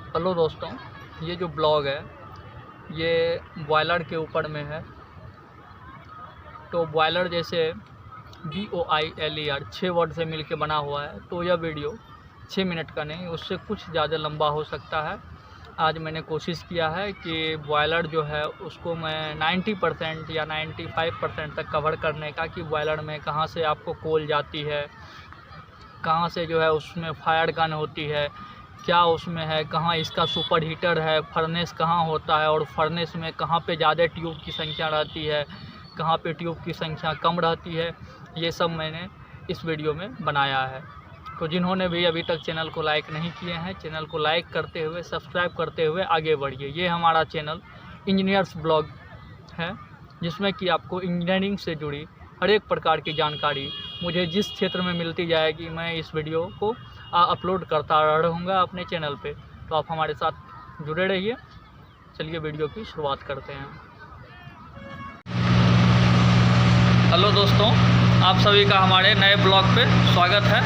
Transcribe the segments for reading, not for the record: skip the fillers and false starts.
Hello दोस्तों, ये जो ब्लॉग है ये बॉयलर के ऊपर में है। तो बॉयलर जैसे BOILER 6 वर्ड से मिलके बना हुआ है, तो यह वीडियो 6 मिनट का नहीं, उससे कुछ ज़्यादा लंबा हो सकता है। आज मैंने कोशिश किया है कि बॉयलर जो है उसको मैं 90% या 95% तक कवर करने का, कि बॉयलर में कहाँ से आपको कोल जाती है, कहाँ से जो है उसमें फायर गन होती है, क्या उसमें है, कहाँ इसका सुपर हीटर है, फर्नेस कहाँ होता है और फर्नेस में कहाँ पे ज़्यादा ट्यूब की संख्या रहती है, कहाँ पे ट्यूब की संख्या कम रहती है, ये सब मैंने इस वीडियो में बनाया है। तो जिन्होंने भी अभी तक चैनल को लाइक नहीं किए हैं, चैनल को लाइक करते हुए सब्सक्राइब करते हुए आगे बढ़िए। ये हमारा चैनल इंजीनियर्स ब्लॉग है, जिसमें कि आपको इंजीनियरिंग से जुड़ी हर एक प्रकार की जानकारी मुझे जिस क्षेत्र में मिलती जाएगी, मैं इस वीडियो को अपलोड करता रहूँगा अपने चैनल पे। तो आप हमारे साथ जुड़े रहिए। चलिए वीडियो की शुरुआत करते हैं। हेलो दोस्तों, आप सभी का हमारे नए ब्लॉग पे स्वागत है।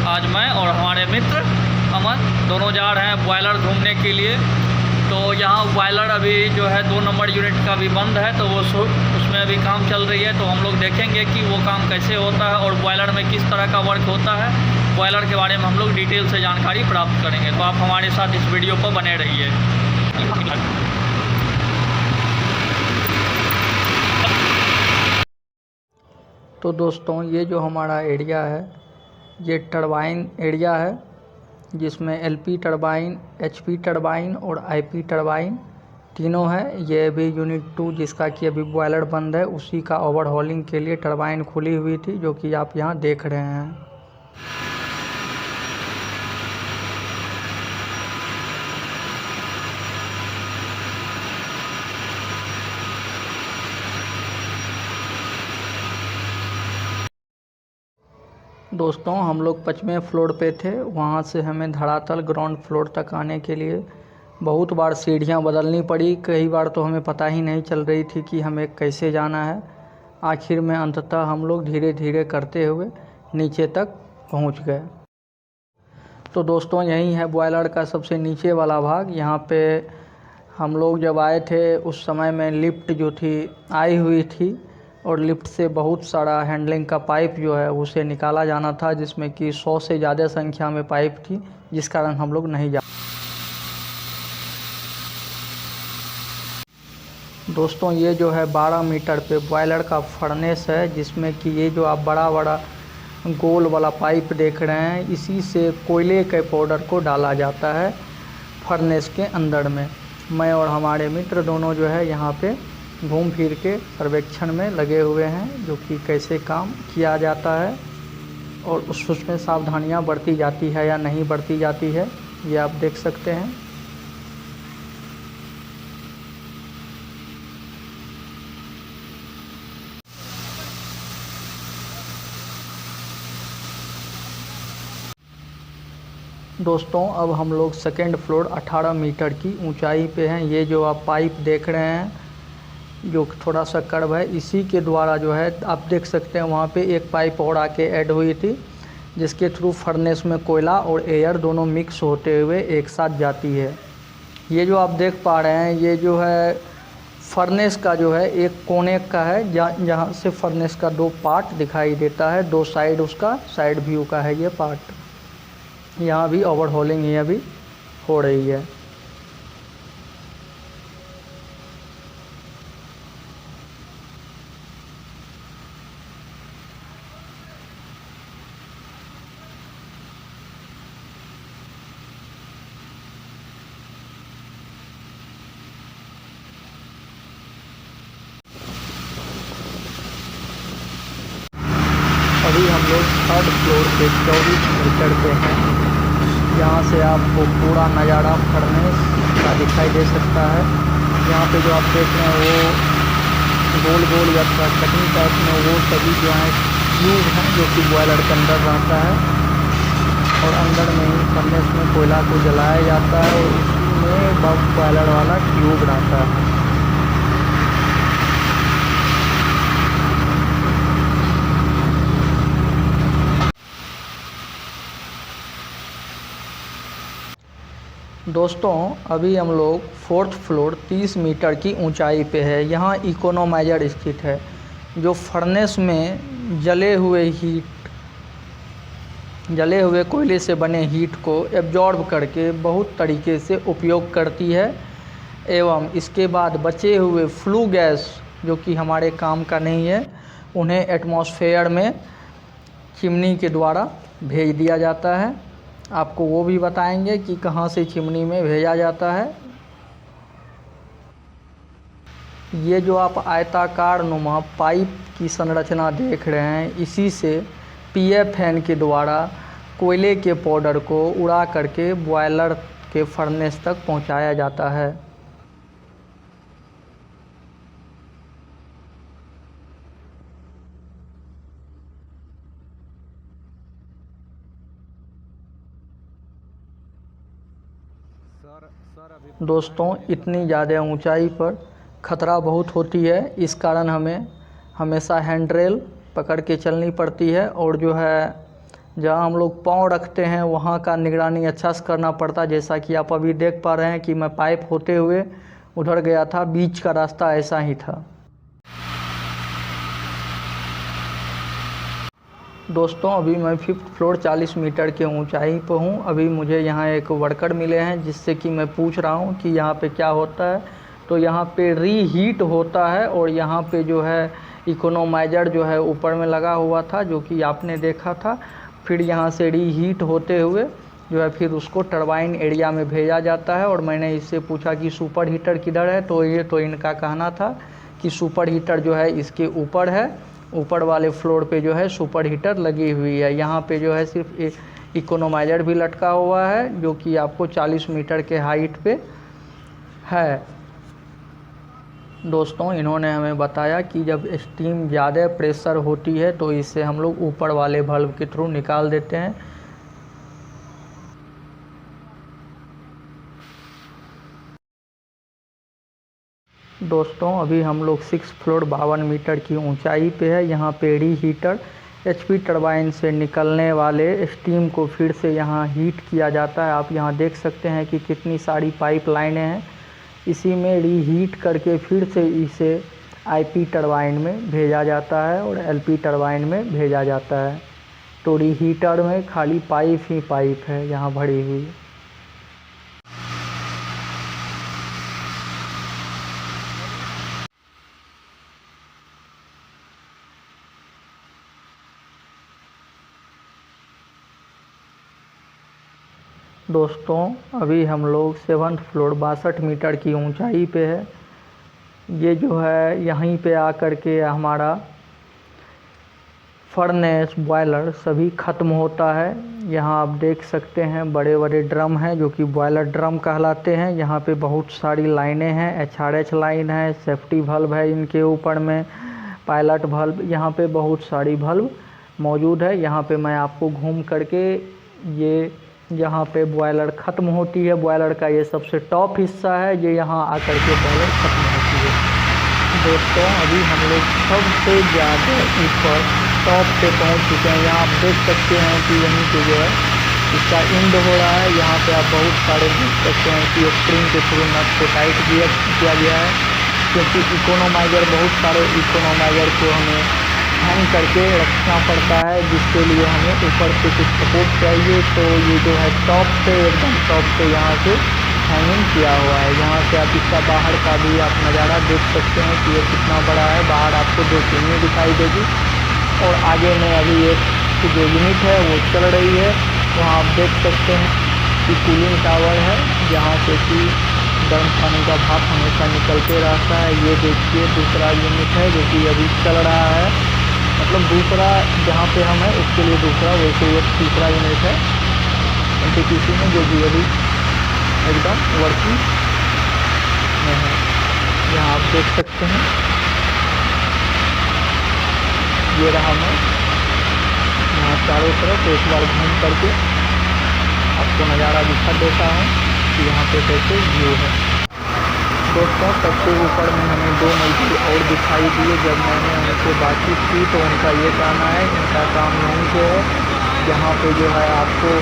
आज मैं और हमारे मित्र अमन दोनों जा रहे हैं बॉयलर घूमने के लिए। तो यहाँ बॉयलर अभी जो है 2 नंबर यूनिट का भी बंद है, तो वो उसमें अभी काम चल रही है। तो हम लोग देखेंगे कि वो काम कैसे होता है और बॉयलर में किस तरह का वर्क होता है। बॉयलर के बारे में हम लोग डिटेल से जानकारी प्राप्त करेंगे। तो आप हमारे साथ इस वीडियो पर बने रहिए। तो दोस्तों, ये जो हमारा एरिया है ये टरबाइन एरिया है, जिसमें LP टरबाइन, HP टरबाइन और IP टरबाइन तीनों है। ये अभी यूनिट 2 जिसका कि अभी बॉयलर बंद है, उसी का ओवरहॉलिंग के लिए टरबाइन खुली हुई थी, जो कि आप यहाँ देख रहे हैं। दोस्तों, हम लोग 5वें फ्लोर पे थे। वहाँ से हमें धरातल ग्राउंड फ्लोर तक आने के लिए बहुत बार सीढ़ियाँ बदलनी पड़ी। कई बार तो हमें पता ही नहीं चल रही थी कि हमें कैसे जाना है। आखिर में अंततः हम लोग धीरे धीरे करते हुए नीचे तक पहुँच गए। तो दोस्तों, यही है बॉयलर का सबसे नीचे वाला भाग। यहाँ पे हम लोग जब आए थे उस समय में लिफ्ट जो थी आई हुई थी, और लिफ्ट से बहुत सारा हैंडलिंग का पाइप जो है उसे निकाला जाना था, जिसमें कि 100 से ज़्यादा संख्या में पाइप थी, जिस कारण हम लोग नहीं जा। दोस्तों, ये जो है 12 मीटर पे बॉयलर का फर्नेस है, जिसमें कि ये जो आप बड़ा बड़ा गोल वाला पाइप देख रहे हैं, इसी से कोयले के पाउडर को डाला जाता है फर्नेस के अंदर में। मैं और हमारे मित्र दोनों जो है यहाँ पे घूम फिर के सर्वेक्षण में लगे हुए हैं, जो कि कैसे काम किया जाता है और उसमें सावधानियाँ बरती जाती है या नहीं बरती जाती है, ये आप देख सकते हैं। दोस्तों, अब हम लोग सेकेंड फ्लोर 18 मीटर की ऊंचाई पे हैं। ये जो आप पाइप देख रहे हैं जो थोड़ा सा कर्व है, इसी के द्वारा जो है आप देख सकते हैं वहाँ पे एक पाइप और आके ऐड हुई थी, जिसके थ्रू फर्नेस में कोयला और एयर दोनों मिक्स होते हुए एक साथ जाती है। ये जो आप देख पा रहे हैं ये जो है फर्नेस का जो है एक कोने का है, जहाँ से फर्नेस का 2 पार्ट दिखाई देता है। 2 साइड उसका साइड व्यू का है ये पार्ट। यहाँ भी ओवरहॉलिंग ही अभी हो रही है। अभी हम लोग 3rd फ्लोर पे 24 मीटर पे हैं। यहाँ से आपको पूरा नज़ारा फर्नेस का दिखाई दे सकता है। यहाँ पे जो आप देख रहे हैं वो गोल गोल या कटिंग टाइप में वो सभी जो है ट्यूब हैं, जो कि बॉयलर के अंदर रहता है, और अंदर में ही फर्नेस में कोयला को जलाया जाता है और उसमें बॉयलर वाला ट्यूब रहता है। दोस्तों अभी हम लोग 4th फ्लोर 30 मीटर की ऊंचाई पे है। यहाँ इकोनोमाइज़र स्थित है जो फर्नेस में जले हुए कोयले से बने हीट को एब्जॉर्ब करके बहुत तरीके से उपयोग करती है एवं इसके बाद बचे हुए फ्लू गैस जो कि हमारे काम का नहीं है उन्हें एटमॉस्फेयर में चिमनी के द्वारा भेज दिया जाता है। आपको वो भी बताएंगे कि कहाँ से चिमनी में भेजा जाता है। ये जो आप आयताकार नुमा पाइप की संरचना देख रहे हैं इसी से पीएफएन के द्वारा कोयले के पाउडर को उड़ा करके बॉयलर के फर्नेस तक पहुंचाया जाता है। दोस्तों इतनी ज़्यादा ऊंचाई पर ख़तरा बहुत होती है, इस कारण हमें हमेशा हैंड रेल पकड़ के चलनी पड़ती है और जो है जहाँ हम लोग पाँव रखते हैं वहाँ का निगरानी अच्छा से करना पड़ता है। जैसा कि आप अभी देख पा रहे हैं कि मैं पाइप होते हुए उधर गया था, बीच का रास्ता ऐसा ही था। दोस्तों अभी मैं 5th फ्लोर 40 मीटर के ऊंचाई पर हूं। अभी मुझे यहां एक वर्कर मिले हैं जिससे कि मैं पूछ रहा हूं कि यहां पे क्या होता है। तो यहां पे रीहीट होता है और यहां पे जो है इकोनोमाइज़र जो है ऊपर में लगा हुआ था जो कि आपने देखा था। फिर यहां से रीहीट होते हुए जो है फिर उसको टरबाइन एरिया में भेजा जाता है। और मैंने इससे पूछा कि सुपर हीटर किधर है, तो इनका कहना था कि सुपर हीटर जो है इसके ऊपर है, ऊपर वाले फ्लोर पे जो है सुपर हीटर लगी हुई है। यहाँ पे जो है सिर्फ इकोनोमाइज़र भी लटका हुआ है जो कि आपको 40 मीटर के हाइट पे है। दोस्तों इन्होंने हमें बताया कि जब स्टीम ज़्यादा प्रेशर होती है तो इसे हम लोग ऊपर वाले बल्ब के थ्रू निकाल देते हैं। दोस्तों अभी हम लोग 6th फ्लोर 52 मीटर की ऊंचाई पे है। यहाँ पे रीहीटर एचपी टरबाइन से निकलने वाले स्टीम को फिर से यहाँ हीट किया जाता है। आप यहाँ देख सकते हैं कि कितनी सारी पाइप लाइनें हैं, इसी में रीहीट करके फिर से इसे आईपी टरबाइन में भेजा जाता है और एलपी टरबाइन में भेजा जाता है। तो रीहीटर में खाली पाइप ही पाइप है यहाँ भरी हुई। दोस्तों अभी हम लोग 7th फ्लोर 62 मीटर की ऊंचाई पे है। ये जो है यहीं पे आकर के हमारा फर्नेस बॉयलर सभी ख़त्म होता है। यहाँ आप देख सकते हैं बड़े बड़े ड्रम हैं जो कि बॉयलर ड्रम कहलाते हैं। यहाँ पे बहुत सारी लाइनें हैं, एचआरएच लाइन है, सेफ्टी बल्ब है इनके ऊपर में, पायलट बल्ब, यहाँ पे बहुत सारी बल्ब मौजूद है। यहाँ पे मैं आपको घूम करके ये जहाँ पे बॉयलर ख़त्म होती है, बॉयलर का ये सबसे टॉप हिस्सा है, ये यहाँ आकर के बॉयलर ख़त्म होती है। दोस्तों अभी हम लोग सबसे ज़्यादा ऊपर टॉप पे पहुँच चुके हैं। यहाँ आप देख सकते हैं कि यहीं पे जो है इसका इंड हो रहा है। यहाँ पे आप बहुत सारे देख सकते हैं कि स्प्रिंग के थ्रू नट को टाइट किया गया है, क्योंकि इकोनोमाइज़र बहुत सारे इकोनोमाइज़र को हमें हैंग करके रखना पड़ता है, जिसके लिए हमें ऊपर से कुछ सपोर्ट चाहिए। तो ये जो है टॉप पे एकदम टॉप पे यहाँ से हैंगिंग किया हुआ है। यहाँ से आप इसका बाहर का भी आप नज़ारा देख सकते हैं कि ये कितना बड़ा है। बाहर आपको 2 चिमनी दिखाई देगी और आगे में अभी एक जो यूनिट है वो चल रही है। वहाँ आप देख सकते हैं कि कूलिंग टावर है जहाँ से कि गर्म पानी का भाप हमेशा निकलते रहता है। ये देखिए दूसरा यूनिट है जो कि अभी चल रहा है, मतलब दूसरा जहाँ पे हम है उसके लिए दूसरा, वैसे ये तीसरा यूनिट है एनटीपीसी में जो कि अभी एकदम वर्किंग में है। यहाँ आप देख सकते हैं ये रहा मैं यहाँ चारों तरफ एक बार घूम करके आपको नज़ारा दिखा देता हूँ कि यहाँ पे कैसे व्यू है। दोस्तों सबसे ऊपर में हमें 2 मजदूर और दिखाई दिए। जब मैंने उनसे बातचीत की तो उनका ये कहना है इनका काम यहीं से है, जहाँ पे जो है आपको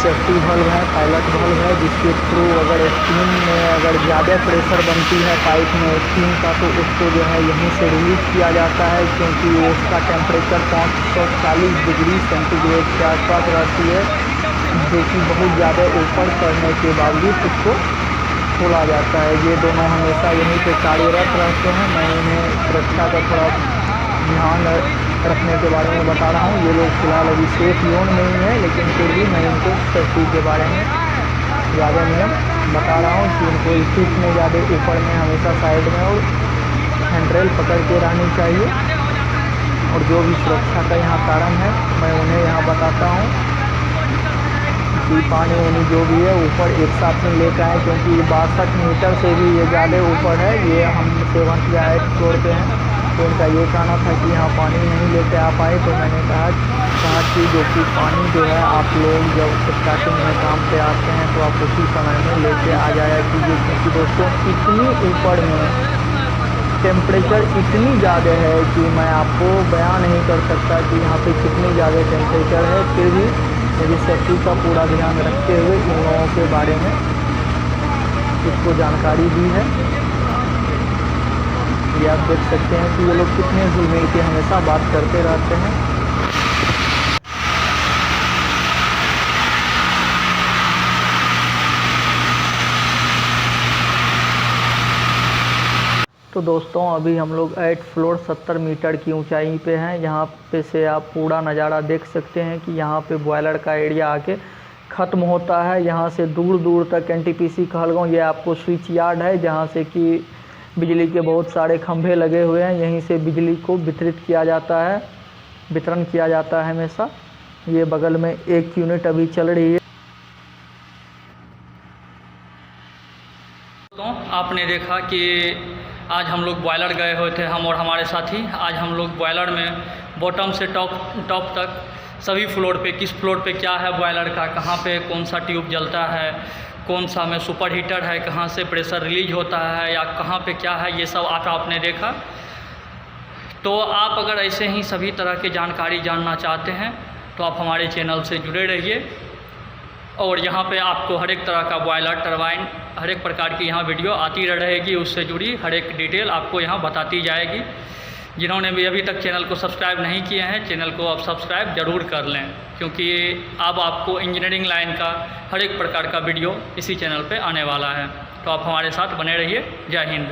सेफ्टी वाल्व है, पायलट वाल्व है, जिसके थ्रू अगर स्टीम में अगर ज़्यादा प्रेशर बनती है पाइप में स्टीम का तो उसको जो है यहीं से रिलीज किया जाता है, क्योंकि उसका टेम्परेचर 540 डिग्री सेंटीग्रेड के आसपास रहती है, जो कि बहुत ज़्यादा ऊपर करने के बावजूद उसको खोला जाता है। ये दोनों हमेशा यहीं पे कार्यरत रहते हैं। मैं इन्हें सुरक्षा का थोड़ा ध्यान रखने के बारे में बता रहा हूँ। ये लोग फिलहाल अभी सेफ जोन में ही है, लेकिन फिर भी मैं इनको सेफ्टी के बारे में ज़्यादा नियम बता रहा हूँ कि इनको स्टिक में ज़्यादा ऊपर में हमेशा साइड में और हैंडरेल पकड़ के रहनी चाहिए। और जो भी सुरक्षा का यहाँ कारण है मैं उन्हें यहाँ बताता हूँ कि पानी वानी जो भी है ऊपर एक साथ में लेकर आए, क्योंकि 62 मीटर से भी ये ज़्यादा ऊपर है। ये हम 7th या 8th फ्लोर पे हैं, तो इनका ये कहना था कि यहाँ पानी नहीं लेके आ पाए। तो मैंने कहा कि जो कि पानी जो है आप लोग जब स्टार्टिंग में काम पे आते हैं तो आप उसी समय में लेके आ जाया कीजिए, क्योंकि दोस्तों इतनी ऊपर में टेम्परेचर इतनी ज़्यादा है कि मैं आपको बयान नहीं कर सकता कि यहाँ पे कितनी ज़्यादा टेम्परेचर है। फिर भी मुझे सेफ्टी का पूरा ध्यान रखते हुए इन लोगों के बारे में इसको जानकारी दी है। ये आप देख सकते हैं कि ये लोग कितने घुल मिल के हमेशा बात करते रहते हैं। तो दोस्तों अभी हम लोग 8th फ्लोर 70 मीटर की ऊंचाई पे हैं। यहाँ पे से आप पूरा नज़ारा देख सकते हैं कि यहाँ पे बॉयलर का एरिया आके ख़त्म होता है। यहाँ से दूर दूर तक NTPC कहलगांव ये आपको स्विच यार्ड है, जहाँ से कि बिजली के बहुत सारे खंभे लगे हुए हैं। यहीं से बिजली को वितरण किया जाता है हमेशा। ये बगल में एक यूनिट अभी चल रही है। तो आपने देखा कि आज हम लोग बॉयलर गए हुए थे, हम और हमारे साथी। आज हम लोग बॉयलर में बॉटम से टॉप तक सभी फ्लोर पे किस फ्लोर पे क्या है बॉयलर का, कहाँ पे कौन सा ट्यूब जलता है, कौन सा में सुपर हीटर है, कहाँ से प्रेशर रिलीज होता है या कहाँ पे क्या है, ये सब आज आपने देखा। तो आप अगर ऐसे ही सभी तरह की जानकारी जानना चाहते हैं तो आप हमारे चैनल से जुड़े रहिए। और यहाँ पे आपको हर एक तरह का बॉयलर टरबाइन हर एक प्रकार की यहाँ वीडियो आती रहेगी, उससे जुड़ी हर एक डिटेल आपको यहाँ बताती जाएगी। जिन्होंने भी अभी तक चैनल को सब्सक्राइब नहीं किए हैं, चैनल को आप सब्सक्राइब ज़रूर कर लें, क्योंकि अब आपको इंजीनियरिंग लाइन का हर एक प्रकार का वीडियो इसी चैनल पे आने वाला है। तो आप हमारे साथ बने रहिए। जय हिंद।